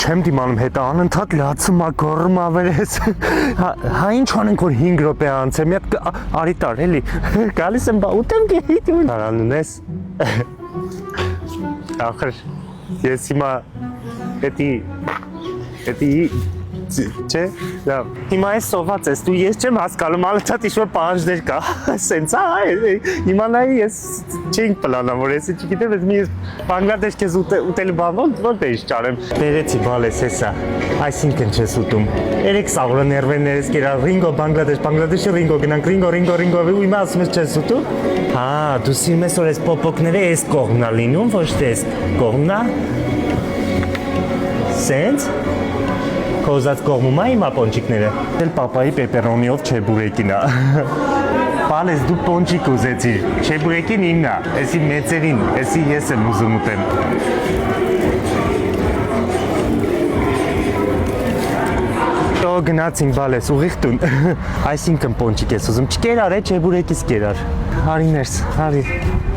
Չեմ դիմանում հետը անընդհատ լացում ա գոռում ավերես։ Հա ինչ անենք որ 5 րոպե անց է, մի հատ արի տար էլի։ Գալիս եմ բա ուտեմ գեհիտ ու տարան ունես։ Ախր ես հիմա էդի չէ, լավ։ Հիմա ես սոված ես, դու ես չեմ հասկանում, անընդհատ ինչ-որ պահանջներ կա։ Սենց է, հիմա նայի ես չենք պլանա, որ ես չգիտեմ, ես մի Բանգլադեշ քեզ ուտելու բան ոնց էի ճարեմ։ Բերեցի բալես հեսա, այսինքն չես ուտում։ 3 սաղուրը ներվերներս կերա Ռինգո Բանգլադեշի Ռինգո գնանք Ռինգո ու հիմա ասում ես չես ուտում։ Հա, դու սիրում ես որ այս պոպոկները այս կողմն ա լինում, ոչ թե այս կողմն ա։ Սենց Քո ուզած կողմում ա հիմա պոնչիկները։ Դել պապայի պեպերոնիով չէ բուրեկին ա։ Բալես դու պոնչիկ ուզեցիր, չէ բուրեկին ինն ա, էսի մեծերին, էսի ես եմ ուզում ուտեմ։ Դո գնացին բալես ուղիղ տուն, այսինքն պոնչիկ ես ուզում, չկերար է, չէ բուրեկիս կերար։ Հարի ներս, հարի։